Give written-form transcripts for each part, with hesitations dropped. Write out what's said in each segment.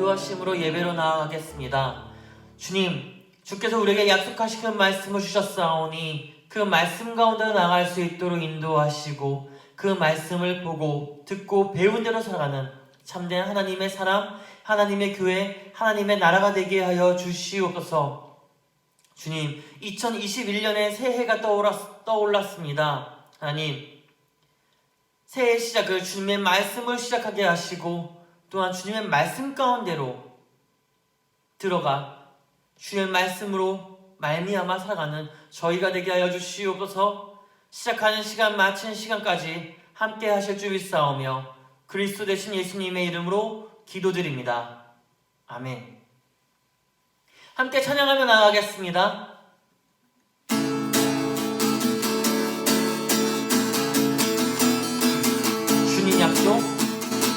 인도하심으로 예배로 나아가겠습니다. 주님, 주께서 우리에게 약속하시는 말씀을 주셨사오니 그 말씀 가운데 나아갈 수 있도록 인도하시고 그 말씀을 보고 듣고 배운 대로 살아가는 참된 하나님의 사람, 하나님의 교회, 하나님의 나라가 되게 하여 주시옵소서. 주님, 2021년의 새해가 떠올랐습니다. 하나님, 새해 시작을 주님의 말씀을 시작하게 하시고 또한 주님의 말씀 가운데로 들어가 주님의 말씀으로 말미암아 살아가는 저희가 되게 하여 주시옵소서. 시작하는 시간 마치는 시간까지 함께 하실 줄 믿사오며 그리스도 되신 예수님의 이름으로 기도드립니다. 아멘. 함께 찬양하며 나아가겠습니다.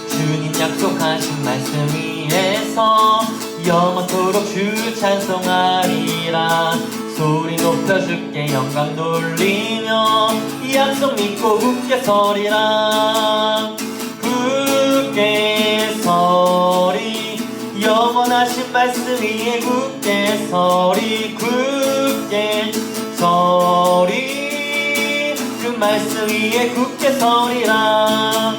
주님 약속하신 말씀 위에서 영원토록 주 찬송하리라. 소리 높여 주께 영광 돌리며 약속 믿고 굳게 서리라. 굳게 서리, 영원하신 말씀 위에 굳게 서리. 굳게 서리, 그 말씀 위에 굳게 서리라.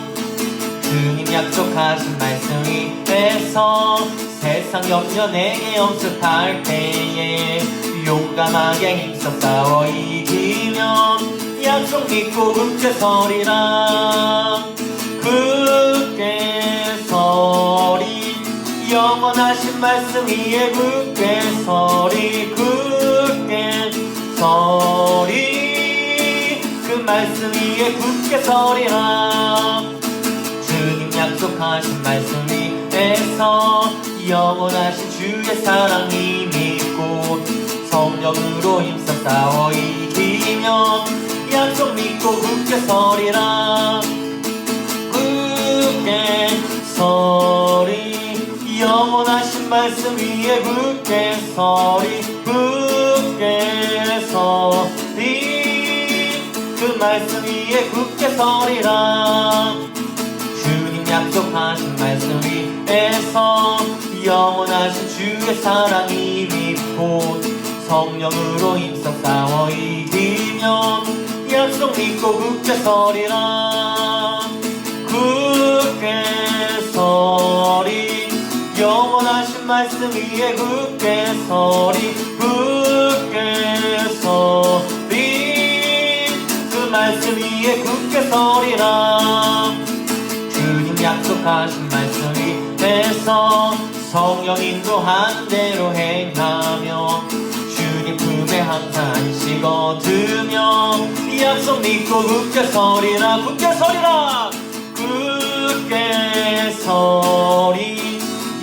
주님 약속하신 말씀 위에서 세상 염려 내게 엄습할 때에 용감하게 힘써 싸워 이기며 약속 믿고 굳게 서리라. 굳게 서리, 영원하신 말씀 위에 굳게 서리. 굳게 서리, 그 말씀 위에 굳게 서리라. 주님 약속하신 말씀 위에서 영원하신 주의 사랑이 믿고 성령으로 힘써 싸워 이기며 약속 믿고 굳게 서리라. 굳게 서리, 영원하신 말씀 위에 굳게 서리. 굳게 서리, 그 말씀 위에 굳게 서리라. 약속하신 말씀 위에서 영원하신 주의 사랑이 믿고 성령으로 힘써 싸워 이기며 약속 믿고 굳게 서리라. 굳게 서리, 영원하신 말씀 위에 굳게 서리. 굳게 서리, 그 말씀 위에 굳게 서리라. 약속하신 말씀 위에서 성령 인도한 대로 행하며 주님 품에 항상 안식 얻으며 약속 믿고 굳게 서리라. 굳게 서리라. 굳게 서리,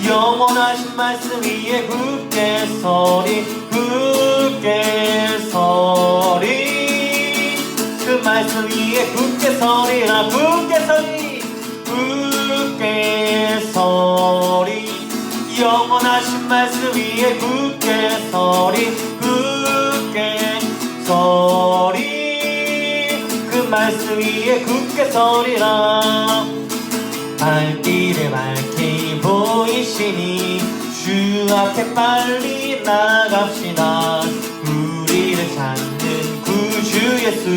영원하신 말씀 위에 굳게 서리. 굳게 서리, 그 말씀 위에 굳게 서리라. 굳게 서리, 굳게 서리, 영원하신 말씀 위에 굳게 서리. 굳게 서리, 그 말씀 위에 굳게 서리라. 발길을 밝히 보이시니 주 앞에 빨리 나갑시다. 우리를 찾는 구주 예수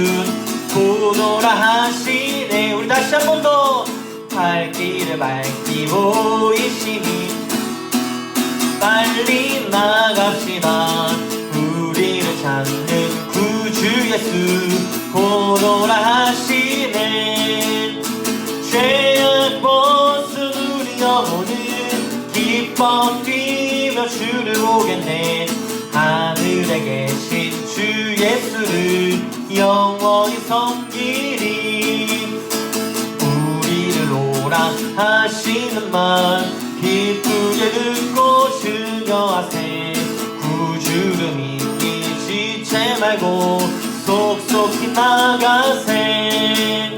보노라 하시네. 우리 다시 한 번 더. 발길을 밝히 보이시니 빨리 나갑시다. 우리를 찾는 구주 예수 보노라 하시네. 죄악 벗은 우리 영혼은 기뻐 뛰며 주를 보겠네. 하늘에 계신 주 예수를 영원히 섬기리. 오라 하시는 말 기쁘게 듣고 즐겨하세. 구주를 믿기 지체 말고 속속히 나가세.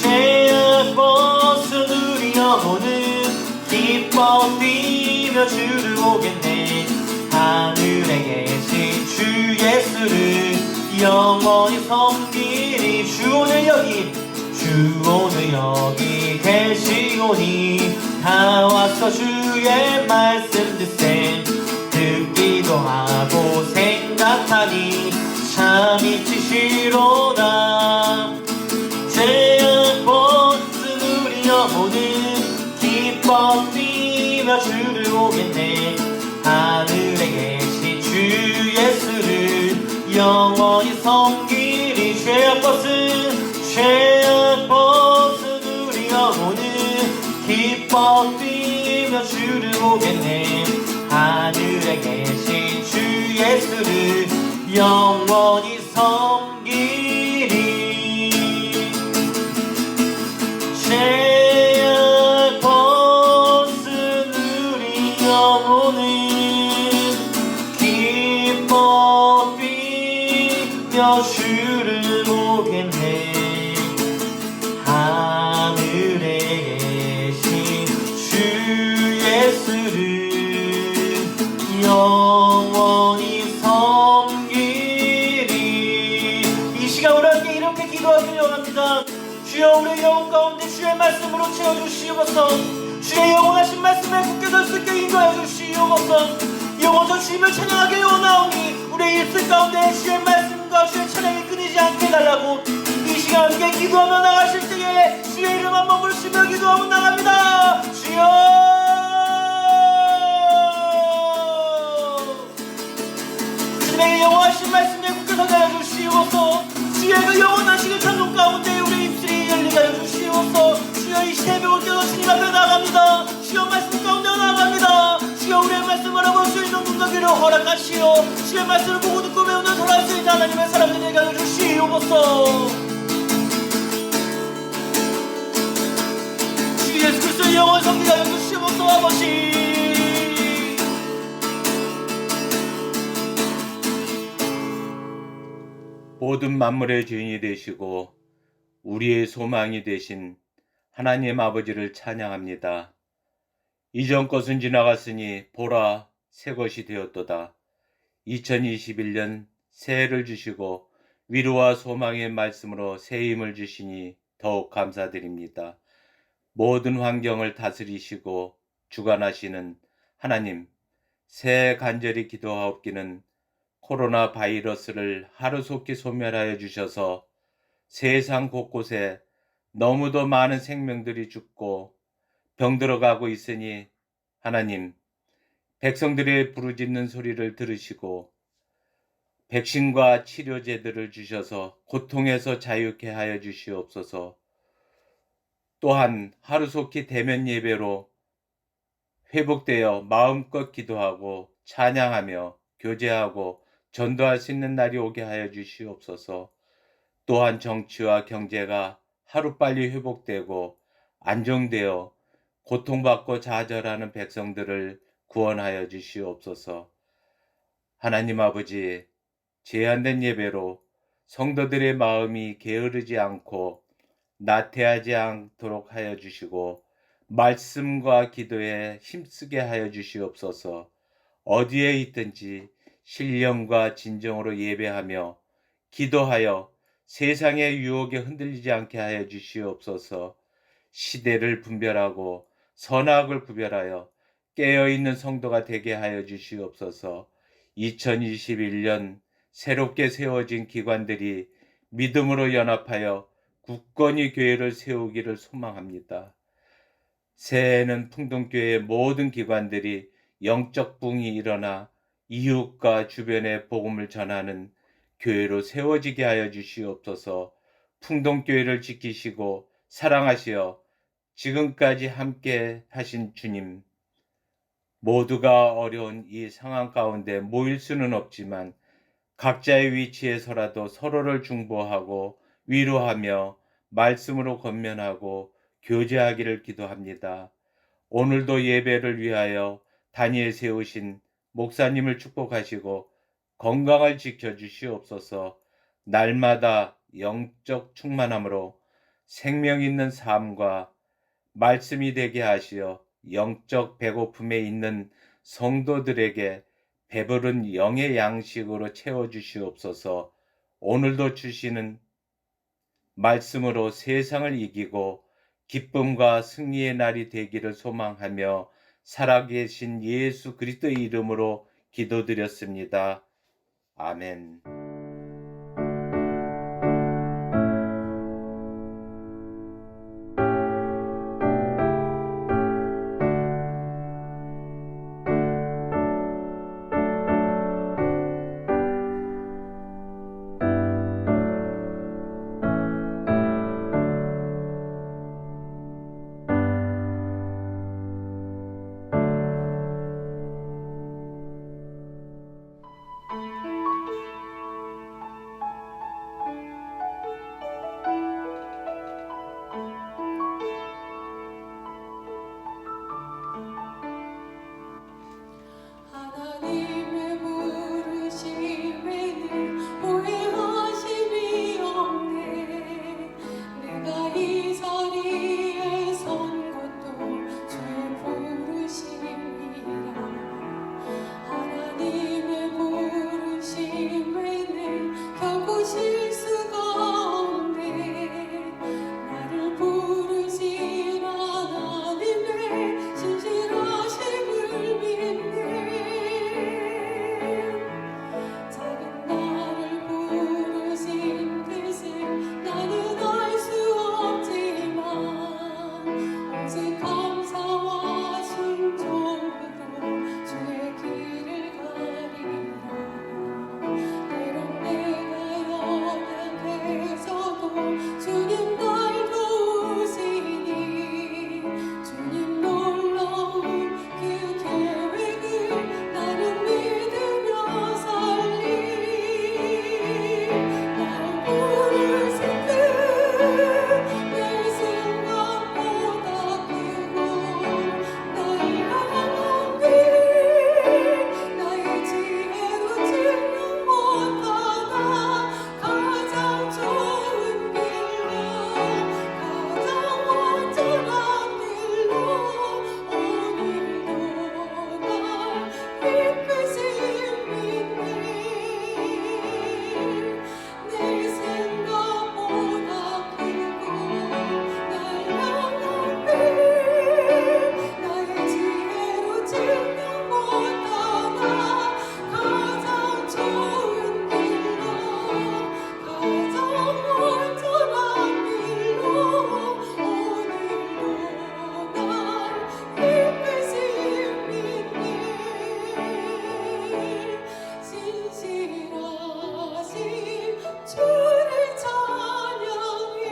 죄악 벗은 우리 영혼은 기뻐 뛰며 주를 보겠네. 하늘에 계신 주 예수를 영원히 섬기리. 주 오늘 여기, 주 오늘 여기 계시오니 다 왔어 주 주의 말씀 듣기도 하고 생각하니 참 이치시로다. 죄악 벗은 우리 영혼은 기뻐 뛰며 주를 보겠네. 하늘에 계신 주 예수를 영원히 섬기리. 죄악 벗은 우리 영혼은 기뻐 뛰며 주를 보겠네. 하늘에 계신 주 예수를 영원히 섬기리. 죄악 벗은 우리 영혼은 기뻐 뛰며 주를 보겠네. 하늘에 계신 주 예수를 영원히 섬기리. 이 시간 우리 함께 이렇게 기도하기를 원합니다. 주여, 우리의 영혼 가운데 주의 말씀으로 채워주시옵소서. 주의 영원하신 말씀에 굳게 설 수 있게 인도하여 주시옵소서. 영원토 주님을 찬양하기를 원하오니 우리의 입술 가운데 주의 말씀과 주의 찬양이 끊이지 않게 해달라고 이 시간 함께 기도하며 나가실 때에 주의 이름 한번 부르시며 기도하며 나갑니다. 주여, 주님의 영원하신 말씀에 굳게 서게 하여 주시옵소서. 주의 그 영원하신 찬송 가운데 우리 입술이 열리게 하여 주시옵소서. 주여, 이 새벽을 깨어 주님 앞에 나갑니다. 주여, 말씀 가운데 나갑니다. 주여, 우리의 말씀을 알아볼 수 있는 눈과 귀를 허락하시오. 주의 말씀을 보고 듣고 배우는 돌아갈 수 있는 하나님의 사람들에게 하여 주시옵소서. 주 예수 그리스도의 영원 성리게 하여 주시옵소서. 아버지, 모든 만물의 주인이 되시고 우리의 소망이 되신 하나님 아버지를 찬양합니다. 이전 것은 지나갔으니 보라 새 것이 되었도다. 2021년 새해를 주시고 위로와 소망의 말씀으로 새 힘을 주시니 더욱 감사드립니다. 모든 환경을 다스리시고 주관하시는 하나님, 새해 간절히 기도하옵기는 코로나 바이러스를 하루속히 소멸하여 주셔서 세상 곳곳에 너무도 많은 생명들이 죽고 병들어가고 있으니 하나님, 백성들의 부르짖는 소리를 들으시고 백신과 치료제들을 주셔서 고통에서 자유케 하여 주시옵소서. 또한 하루속히 대면 예배로 회복되어 마음껏 기도하고 찬양하며 교제하고 전도할 수 있는 날이 오게 하여 주시옵소서. 또한 정치와 경제가 하루빨리 회복되고 안정되어 고통받고 좌절하는 백성들을 구원하여 주시옵소서. 하나님 아버지, 제한된 예배로 성도들의 마음이 게으르지 않고 나태하지 않도록 하여 주시고 말씀과 기도에 힘쓰게 하여 주시옵소서. 어디에 있든지 신령과 진정으로 예배하며 기도하여 세상의 유혹에 흔들리지 않게 하여 주시옵소서. 시대를 분별하고 선악을 구별하여 깨어있는 성도가 되게 하여 주시옵소서. 2021년 새롭게 세워진 기관들이 믿음으로 연합하여 굳건히 교회를 세우기를 소망합니다. 새해에는 풍동교회의 모든 기관들이 영적 붕이 일어나 이웃과 주변에 복음을 전하는 교회로 세워지게 하여 주시옵소서. 풍동교회를 지키시고 사랑하시어 지금까지 함께 하신 주님, 모두가 어려운 이 상황 가운데 모일 수는 없지만 각자의 위치에서라도 서로를 중보하고 위로하며 말씀으로 권면하고 교제하기를 기도합니다. 오늘도 예배를 위하여 단위에 세우신 목사님을 축복하시고 건강을 지켜주시옵소서. 날마다 영적 충만함으로 생명 있는 삶과 말씀이 되게 하시어 영적 배고픔에 있는 성도들에게 배부른 영의 양식으로 채워주시옵소서. 오늘도 주시는 말씀으로 세상을 이기고 기쁨과 승리의 날이 되기를 소망하며 살아계신 예수 그리스도의 이름으로 기도드렸습니다. 아멘. 하나님의 부르심에는 후회하심이 없네. 내가 이 자리에 선 것도 주의 부르심이라. 하나님의 부르심에는 결코 실수가 없네. 나를 부르신 하나님의 신실하심을 믿네. 작은 나를 부르신 뜻을 나는 알 수 없지만 오직 감사와 순종으로 주의 길을 가리라. 때론 내가 연약해져도 주님 날 도우시니 주님 놀라운 그 계획을 나는 믿으며 살리. 날 부르신 뜻내 생각보다 크고 날 향한 길 나의 지혜로 증명 못하나 가장 좋은 길로 가장 완전한 길로 오늘도 날 이끄신 믿네. 내 생각보다 크고 날 향한 길 나의 지혜로 증명 못하나 가장 좋은 길로 가장 완전한 길로 오늘도 날 이끄신 믿네. 신실하신 주를 찬양해.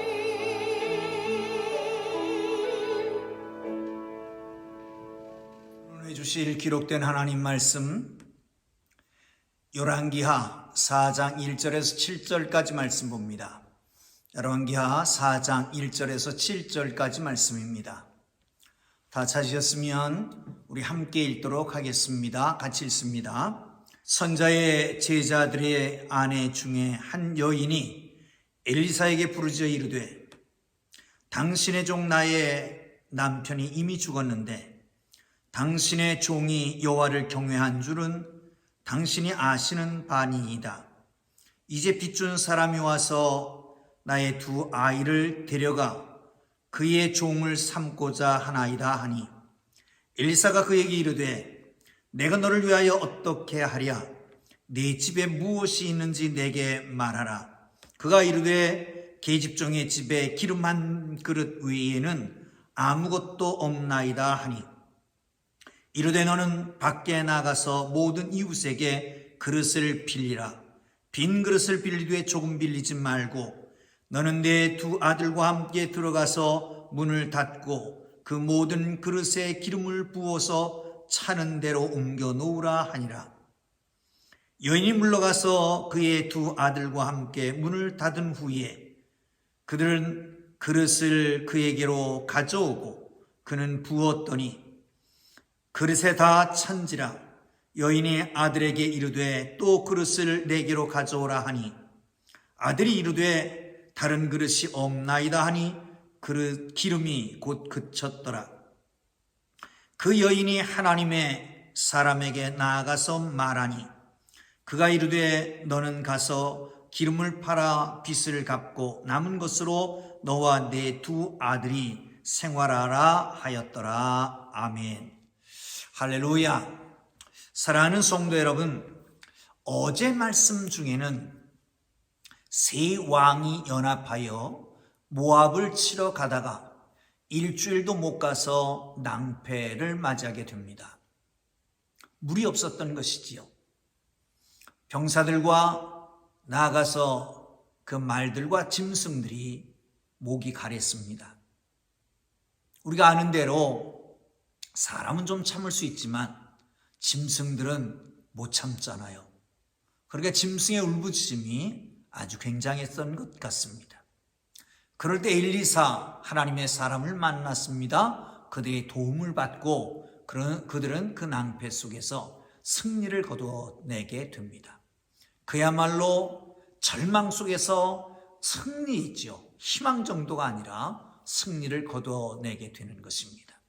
오늘 주실 기록된 하나님 말씀 열왕기하 4장 1절에서 7절까지 말씀 봅니다. 열왕기하 4장 1절에서 7절까지 말씀입니다. 다 찾으셨으면 우리 함께 읽도록 하겠습니다. 같이 읽습니다. 선자의 제자들의 아내 중에 한 여인이 엘리사에게 부르짖어 이르되 당신의 종 나의 남편이 이미 죽었는데 당신의 종이 여호와를 경외한 줄은 당신이 아시는 바니이다. 이제 빚준 사람이 와서 나의 두 아이를 데려가 그의 종을 삼고자 하나이다 하니 엘리사가 그에게 이르되 내가 너를 위하여 어떻게 하랴? 네 집에 무엇이 있는지 내게 말하라. 그가 이르되 계집종의 집에 기름 한 그릇 외에는 아무것도 없나이다 하니 이르되 너는 밖에 나가서 모든 이웃에게 그릇을 빌리라. 빈 그릇을 빌리되 조금 빌리지 말고 너는 내 두 아들과 함께 들어가서 문을 닫고 그 모든 그릇에 기름을 부어서 차는 대로 옮겨 놓으라 하니라. 여인이 물러가서 그의 두 아들과 함께 문을 닫은 후에 그들은 그릇을 그에게로 가져오고 그는 부었더니 그릇에 다 찬지라. 여인이 아들에게 이르되 또 그릇을 내게로 가져오라 하니 아들이 이르되 다른 그릇이 없나이다 하니 그릇 기름이 곧 그쳤더라. 그 여인이 하나님의 사람에게 나아가서 말하니 그가 이르되 너는 가서 기름을 팔아 빚을 갚고 남은 것으로 너와 내 두 아들이 생활하라 하였더라. 아멘. 할렐루야. 사랑하는 성도 여러분, 어제 말씀 중에는 세 왕이 연합하여 모압을 치러 가다가 일주일도 못 가서 낭패를 맞이하게 됩니다. 물이 없었던 것이지요. 병사들과 나아가서 그 말들과 짐승들이 목이 가랬습니다. 우리가 아는 대로 사람은 좀 참을 수 있지만 짐승들은 못 참잖아요. 그러니까 짐승의 울부짖음이 아주 굉장했던 것 같습니다. 그럴 때 엘리사 하나님의 사람을 만났습니다. 그들의 도움을 받고 그들은 그 낭패 속에서 승리를 거두어내게 됩니다. 그야말로 절망 속에서 승리이죠. 희망 정도가 아니라 승리를 거두어내게 되는 것입니다.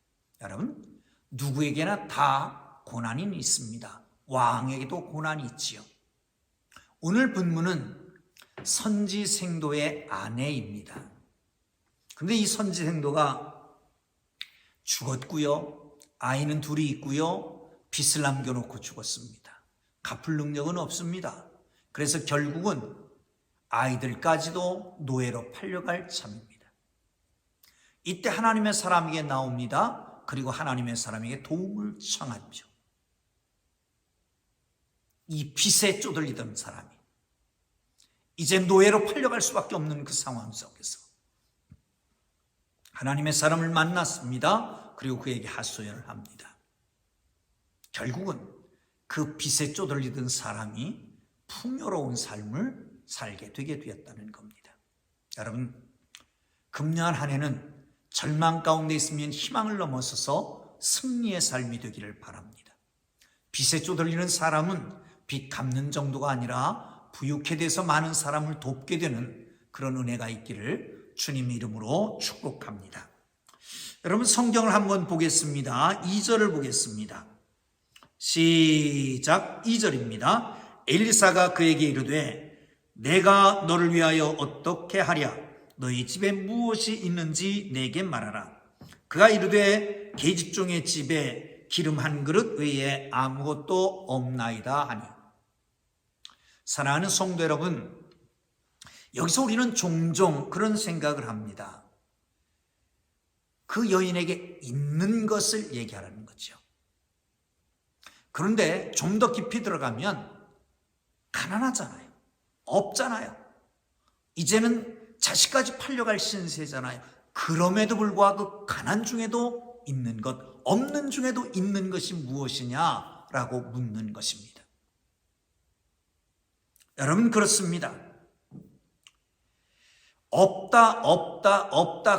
여러분, 누구에게나 다 고난이 있습니다. 왕에게도 고난이 있지요. 오늘 본문은 선지생도의 아내입니다. 그런데 이 선지생도가 죽었고요. 아이는 둘이 있고요. 빚을 남겨놓고 죽었습니다. 갚을 능력은 없습니다. 그래서 결국은 아이들까지도 노예로 팔려갈 참입니다. 이때 하나님의 사람에게 나옵니다. 그리고 하나님의 사람에게 도움을 청하죠. 이 빚에 쪼들리던 사람이 이제 노예로 팔려갈 수밖에 없는 그 상황 속에서 하나님의 사람을 만났습니다. 그리고 그에게 하소연을 합니다. 결국은 그 빚에 쪼들리던 사람이 풍요로운 삶을 살게 되게 되었다는 겁니다. 여러분, 금년 한 해는 절망 가운데 있으면 희망을 넘어서서 승리의 삶이 되기를 바랍니다. 빚에 쪼들리는 사람은 빚 갚는 정도가 아니라 부유케 돼서 많은 사람을 돕게 되는 그런 은혜가 있기를 주님의 이름으로 축복합니다. 여러분, 성경을 한번 보겠습니다. 2절을 보겠습니다. 시작. 2절입니다. 엘리사가 그에게 이르되 내가 너를 위하여 어떻게 하랴? 너희 집에 무엇이 있는지 내게 말하라. 그가 이르되 계집종의 집에 기름 한 그릇 외에 아무것도 없나이다 하니. 사랑하는 성도 여러분, 여기서 우리는 종종 그런 생각을 합니다. 그 여인에게 있는 것을 얘기하라는 거죠. 그런데 좀 더 깊이 들어가면 가난하잖아요. 없잖아요. 이제는 자식까지 팔려갈 신세잖아요. 그럼에도 불구하고 가난 중에도 있는 것, 없는 중에도 있는 것이 무엇이냐라고 묻는 것입니다. 여러분, 그렇습니다. 없다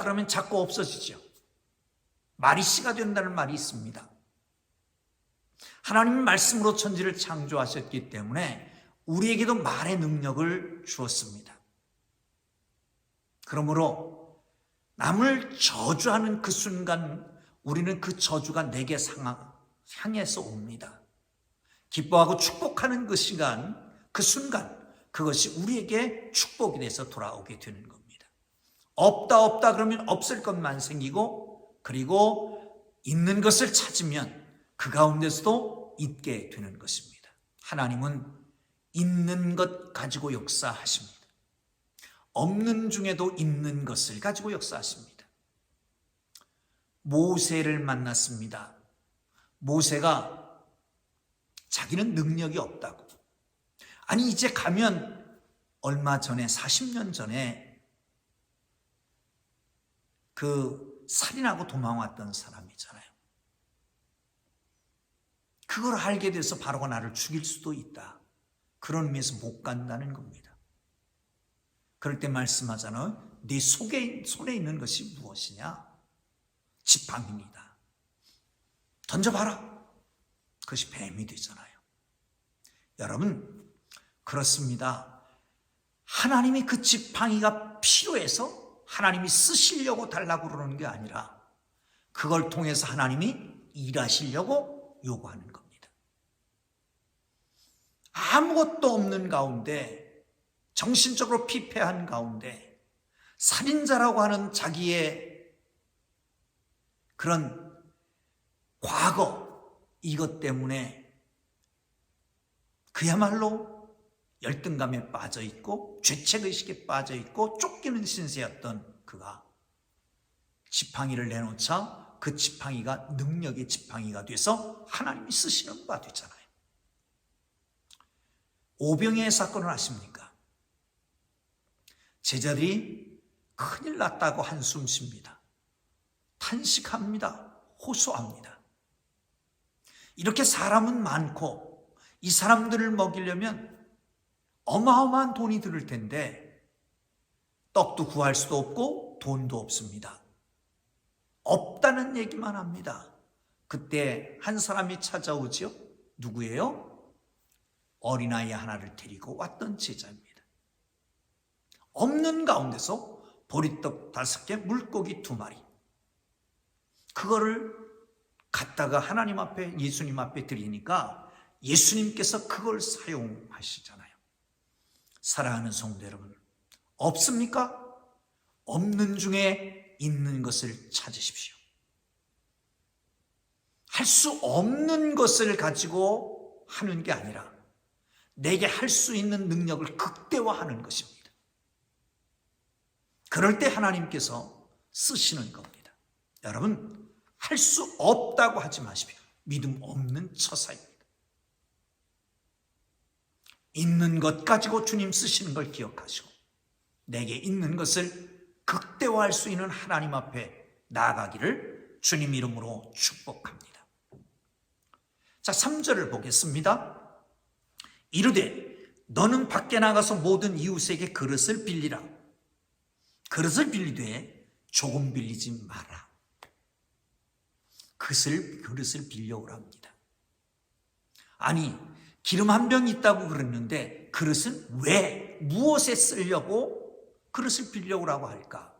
그러면 자꾸 없어지죠. 말이 씨가 된다는 말이 있습니다. 하나님은 말씀으로 천지를 창조하셨기 때문에 우리에게도 말의 능력을 주었습니다. 그러므로 남을 저주하는 그 순간 우리는 그 저주가 내게 향해서 옵니다. 기뻐하고 축복하는 그 시간, 그 순간 그것이 우리에게 축복이 돼서 돌아오게 되는 겁니다. 없다 그러면 없을 것만 생기고, 그리고 있는 것을 찾으면 그 가운데서도 있게 되는 것입니다. 하나님은 있는 것 가지고 역사하십니다. 없는 중에도 있는 것을 가지고 역사하십니다. 모세를 만났습니다. 모세가 자기는 능력이 없다고. 아니, 이제 가면 얼마 전에 40년 전에 그 살인하고 도망왔던 사람이잖아요. 그걸 알게 돼서 바로가 나를 죽일 수도 있다. 그런 의미에서 못 간다는 겁니다. 그럴 때 말씀하잖아요. 네 손에 있는 것이 무엇이냐? 지팡이니다. 던져봐라. 그것이 뱀이 되잖아요. 여러분, 그렇습니다. 하나님이 그 지팡이가 필요해서 하나님이 쓰시려고 달라고 그러는 게 아니라 그걸 통해서 하나님이 일하시려고 요구하는 겁니다. 아무것도 없는 가운데, 정신적으로 피폐한 가운데 살인자라고 하는 자기의 그런 과거, 이것 때문에 그야말로 열등감에 빠져 있고 죄책의식에 빠져 있고 쫓기는 신세였던 그가 지팡이를 내놓자 그 지팡이가 능력의 지팡이가 돼서 하나님이 쓰시는 바 됐잖아요. 오병이의 사건을 아십니까? 제자들이 큰일 났다고 한숨 쉽니다. 탄식합니다. 호소합니다. 이렇게 사람은 많고 이 사람들을 먹이려면 어마어마한 돈이 들을 텐데 떡도 구할 수도 없고 돈도 없습니다. 없다는 얘기만 합니다. 그때 한 사람이 찾아오죠. 누구예요? 어린아이 하나를 데리고 왔던 제자입니다. 없는 가운데서 보리떡 5개, 물고기 2마리. 그거를 갖다가 하나님 앞에, 예수님 앞에 드리니까 예수님께서 그걸 사용하시잖아요. 사랑하는 성도 여러분, 없습니까? 없는 중에 있는 것을 찾으십시오. 할 수 없는 것을 가지고 하는 게 아니라 내게 할 수 있는 능력을 극대화하는 것입니다. 그럴 때 하나님께서 쓰시는 겁니다. 여러분, 할 수 없다고 하지 마십시오. 믿음 없는 처사입니다. 있는 것 가지고 주님 쓰시는 걸 기억하시고 내게 있는 것을 극대화할 수 있는 하나님 앞에 나아가기를 주님 이름으로 축복합니다. 자, 3절을 보겠습니다. 이르되 너는 밖에 나가서 모든 이웃에게 그릇을 빌리라. 그릇을 빌리되 조금 빌리지 마라. 그릇을 빌려오랍니다. 아니, 기름 한 병 있다고 그랬는데 그릇은 왜, 무엇에 쓰려고 그릇을 빌려오라고 할까?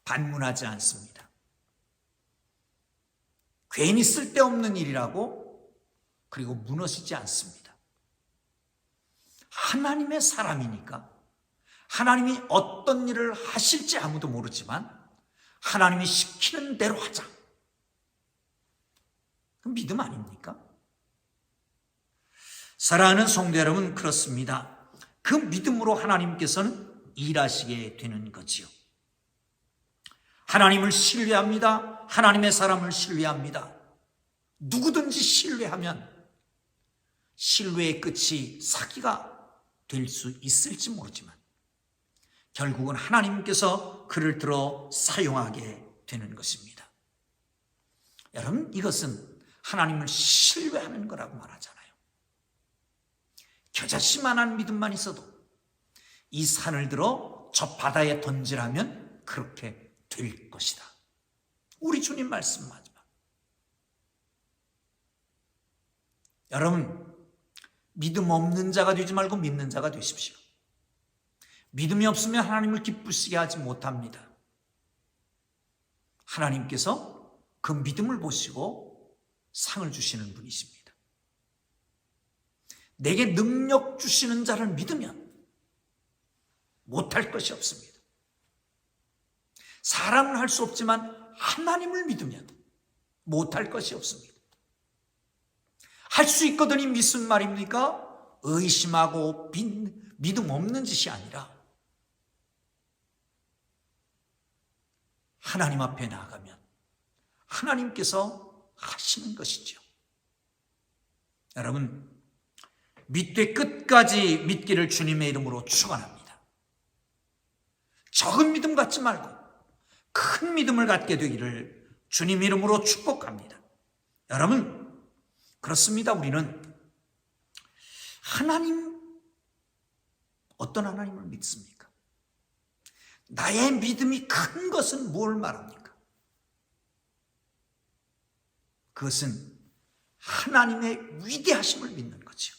반문하지 않습니다. 괜히 쓸데없는 일이라고, 그리고 무너지지 않습니다. 하나님의 사람이니까 하나님이 어떤 일을 하실지 아무도 모르지만 하나님이 시키는 대로 하자. 그 믿음 아닙니까? 사랑하는 성도 여러분, 그렇습니다. 그 믿음으로 하나님께서는 일하시게 되는 거지요. 하나님을 신뢰합니다. 하나님의 사람을 신뢰합니다. 누구든지 신뢰하면 신뢰의 끝이 사기가 될 수 있을지 모르지만 결국은 하나님께서 그를 들어 사용하게 되는 것입니다. 여러분, 이것은 하나님을 신뢰하는 거라고 말하잖아요. 겨자씨만한 믿음만 있어도 이 산을 들어 저 바다에 던지라면 그렇게 될 것이다. 우리 주님 말씀 마지막. 여러분, 믿음 없는 자가 되지 말고 믿는 자가 되십시오. 믿음이 없으면 하나님을 기쁘시게 하지 못합니다. 하나님께서 그 믿음을 보시고 상을 주시는 분이십니다. 내게 능력 주시는 자를 믿으면 못할 것이 없습니다. 사람은 할 수 없지만 하나님을 믿으면 못할 것이 없습니다. 할 수 있거든이 무슨 말입니까? 의심하고 믿음 없는 짓이 아니라 하나님 앞에 나아가면 하나님께서 하시는 것이죠. 여러분, 믿되 끝까지 믿기를 주님의 이름으로 축원합니다. 적은 믿음 갖지 말고 큰 믿음을 갖게 되기를 주님 이름으로 축복합니다. 여러분, 그렇습니다. 우리는 하나님, 어떤 하나님을 믿습니까? 나의 믿음이 큰 것은 뭘 말합니까? 그것은 하나님의 위대하심을 믿는 거죠.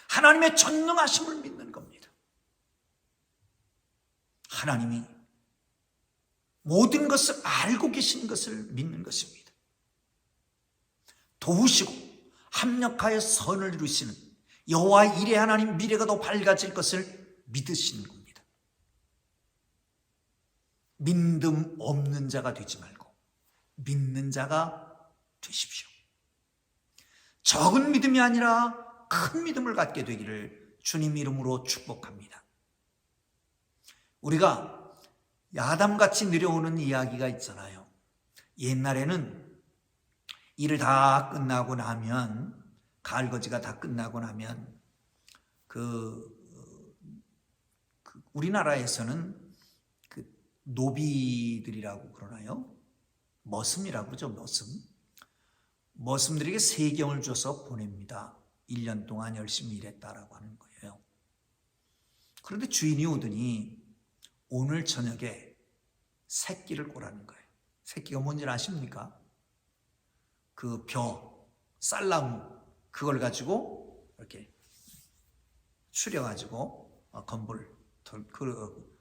하나님의 전능하심을 믿는 겁니다. 하나님이 모든 것을 알고 계신 것을 믿는 것입니다. 도우시고 합력하여 선을 이루시는 여호와의 일에 하나님 미래가 더 밝아질 것을 믿으시는 겁니다. 믿음 없는 자가 되지 말고 믿는 자가 되십시오. 적은 믿음이 아니라 큰 믿음을 갖게 되기를 주님 이름으로 축복합니다. 우리가 야담같이 내려오는 이야기가 있잖아요. 옛날에는 일을 다 끝나고 나면, 가을거지가 다 끝나고 나면 우리나라에서는 그 노비들이라고 그러나요? 머슴이라고 그러죠. 머슴들에게 세경을 줘서 보냅니다. 1년 동안 열심히 일했다라고 하는 거예요. 그런데 주인이 오더니 오늘 저녁에 새끼를 꼬라는 거예요. 새끼가 뭔지 아십니까? 그 쌀나무 그걸 가지고 이렇게 추려가지고 건불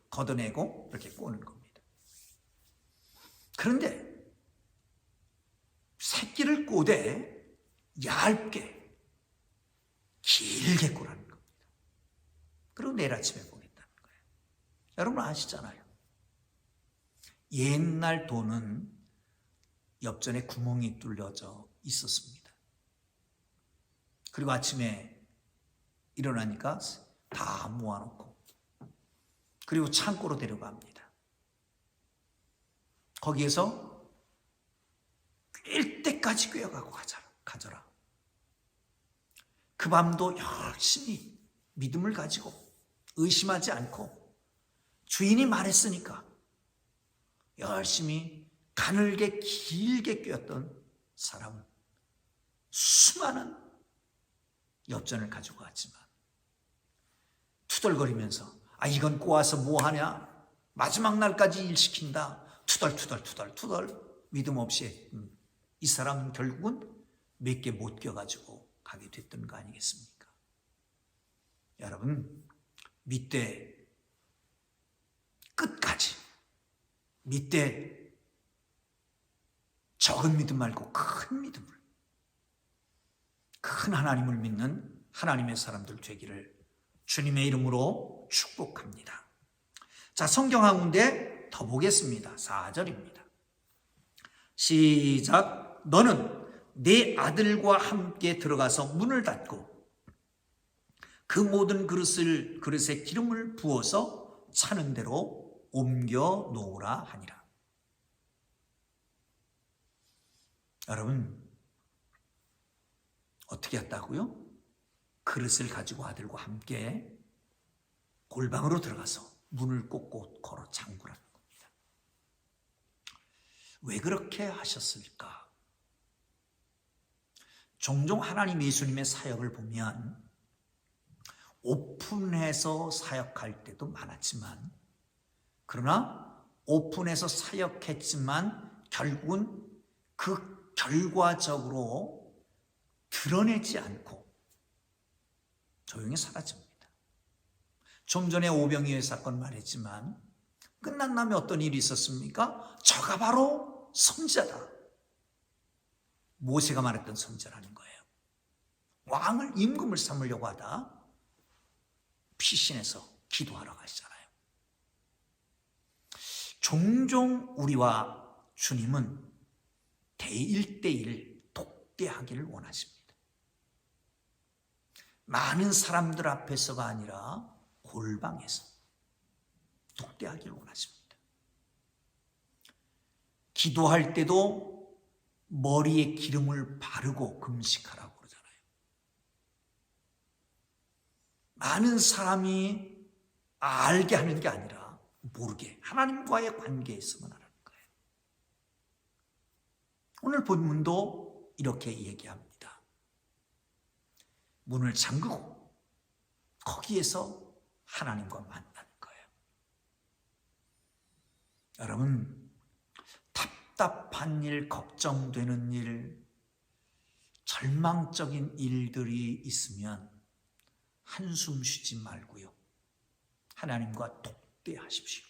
걷어내고 이렇게 꼬는 겁니다. 그런데 새끼를 꼬되 얇게 길게 꼬라는 겁니다. 그리고 내일 아침에 보겠다는 거예요. 여러분 아시잖아요. 옛날 돈은 엽전에 구멍이 뚫려져 있었습니다. 그리고 아침에 일어나니까 다 모아놓고 그리고 창고로 데려갑니다. 거기에서 꿰일 때까지 꿰어가고 가져라. 그 밤도 열심히 믿음을 가지고 의심하지 않고 주인이 말했으니까 열심히 가늘게 길게 꿰었던 사람은 수많은 엽전을 가지고 갔지만 투덜거리면서 이건 꼬아서 뭐하냐, 마지막 날까지 일시킨다, 투덜 믿음 없이 이 사람은 결국은 몇 개 못 껴가지고 가게 됐던 거 아니겠습니까? 여러분, 밑대 끝까지 밑대 적은 믿음 말고 큰 믿음을, 큰 하나님을 믿는 하나님의 사람들 되기를 주님의 이름으로 축복합니다. 자, 성경 한 군데 더 보겠습니다. 4절입니다. 시작. 너는 내 아들과 함께 들어가서 문을 닫고 그 모든 그릇에 기름을 부어서 차는 대로 옮겨 놓으라 하니라. 여러분, 어떻게 했다고요? 그릇을 가지고 아들과 함께 골방으로 들어가서 문을 꼭꼭 걸어 잠그라는 겁니다. 왜 그렇게 하셨을까? 종종 하나님 예수님의 사역을 보면 오픈해서 사역할 때도 많았지만, 그러나 오픈해서 사역했지만 결국은 그 결과적으로 드러내지 않고 조용히 사라집니다. 좀 전에 오병이어 사건 말했지만 끝난 다음에 어떤 일이 있었습니까? 저가 바로 선지자다. 모세가 말했던 선지자라는 거예요. 왕을 임금을 삼으려고 하다 피신해서 기도하러 가시잖아요. 종종 우리와 주님은 대일대일 독대하기를 원하십니다. 많은 사람들 앞에서가 아니라 골방에서 독대하기를 원하십니다. 기도할 때도 머리에 기름을 바르고 금식하라고 그러잖아요. 많은 사람이 알게 하는 게 아니라 모르게 하나님과의 관계에서만 하라는 거예요. 오늘 본문도 이렇게 얘기합니다. 문을 잠그고 거기에서 하나님과 만나는 거예요. 여러분, 답답한 일, 걱정되는 일, 절망적인 일들이 있으면 한숨 쉬지 말고요, 하나님과 독대하십시오.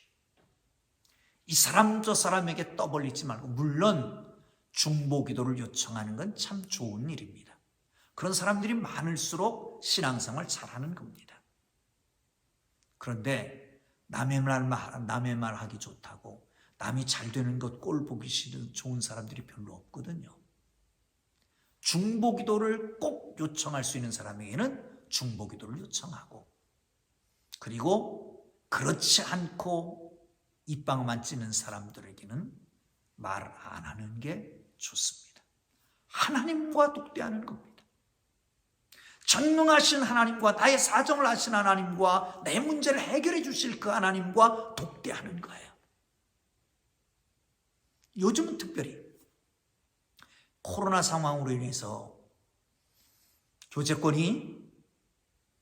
이 사람 저 사람에게 떠벌리지 말고, 물론 중보기도를 요청하는 건 참 좋은 일입니다. 그런 사람들이 많을수록 신앙생활 잘하는 겁니다. 그런데 남의 말 하기 좋다고 남이 잘 되는 것 꼴 보기 싫은 좋은 사람들이 별로 없거든요. 중보기도를 꼭 요청할 수 있는 사람에게는 중보기도를 요청하고, 그리고 그렇지 않고 입방만 찌는 사람들에게는 말 안 하는 게 좋습니다. 하나님과 독대하는 겁니다. 전능하신 하나님과, 나의 사정을 아신 하나님과, 내 문제를 해결해 주실 그 하나님과 독대하는 거예요. 요즘은 특별히 코로나 상황으로 인해서 교제권이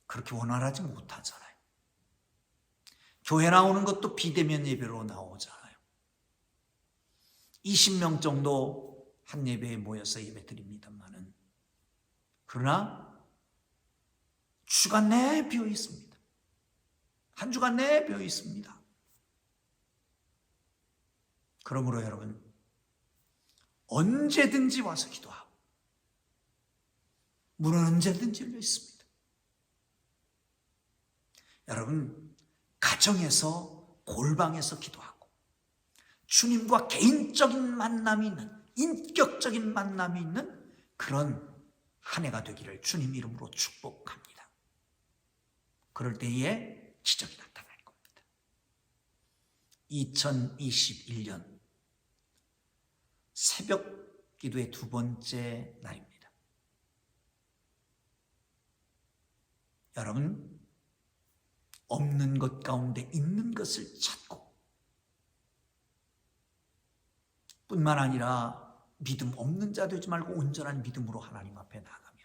그렇게 원활하지 못하잖아요. 교회 나오는 것도 비대면 예배로 나오잖아요. 20명 정도 한 예배에 모여서 예배 드립니다만은, 그러나 주간 내에 비어 있습니다. 한 주간 내에 비어 있습니다. 그러므로 여러분, 언제든지 와서 기도하고, 문은 언제든지 열려 있습니다. 여러분, 가정에서, 골방에서 기도하고, 주님과 개인적인 만남이 있는, 인격적인 만남이 있는 그런 한 해가 되기를 주님 이름으로 축복합니다. 그럴 때에 기적이 나타날 겁니다. 2021년 새벽 기도의 두 번째 날입니다. 여러분, 없는 것 가운데 있는 것을 찾고, 뿐만 아니라 믿음 없는 자 되지 말고 온전한 믿음으로 하나님 앞에 나가며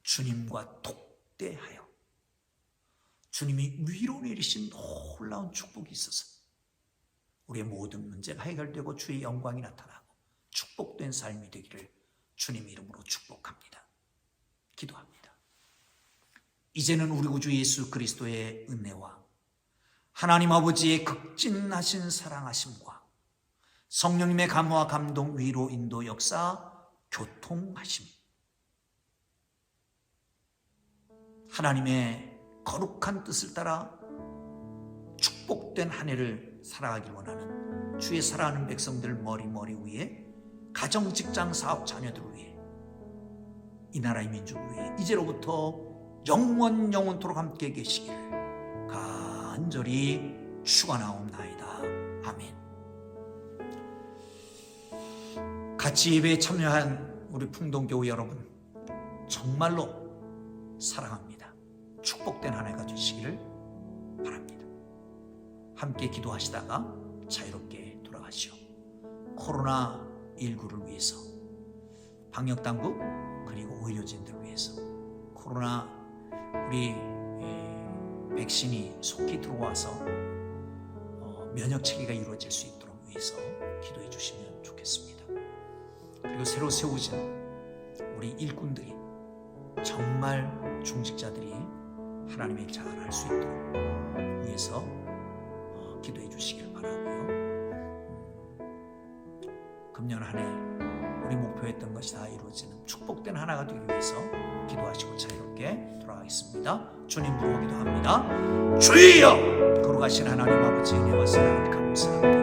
주님과 독대하여 주님이 위로 내리신 놀라운 축복이 있어서 우리의 모든 문제가 해결되고 주의 영광이 나타나고 축복된 삶이 되기를 주님 이름으로 축복합니다. 기도합니다. 이제는 우리 구주 예수 그리스도의 은혜와 하나님 아버지의 극진하신 사랑하심과 성령님의 감화 감동 위로 인도 역사 교통하심, 하나님의 거룩한 뜻을 따라 축복된 한 해를 살아가길 원하는 주의 사랑하는 백성들 머리 위에, 가정, 직장, 사업, 자녀들을 위해, 이 나라의 민족을 위해 이제로부터 영원토록 함께 계시기를 간절히 축원하옵나이다. 아멘. 같이 예배에 참여한 우리 풍동교회 여러분, 정말로 사랑합니다. 축복된 한 해가 되시기를 바랍니다. 함께 기도하시다가 자유롭게 돌아가시오. 코로나19를 위해서, 방역당국 그리고 의료진들을 위해서, 코로나 우리 백신이 속히 들어와서 면역체계가 이루어질 수 있도록 위해서 기도해 주시면 좋겠습니다. 그리고 새로 세우신 우리 일꾼들이, 정말 중직자들이 하나님의 일 잘할 수 있도록 위해서 기도해 주시길 바라고요. 금년 한 해 우리 목표했던 것이 다 이루어지는 축복된 하나가 되기 위해서 기도하시고 자유롭게 돌아가겠습니다. 주님 부르고 기도합니다. 주여! 거룩하신 하나님 아버지, 은혜와 사랑을 감사합니다.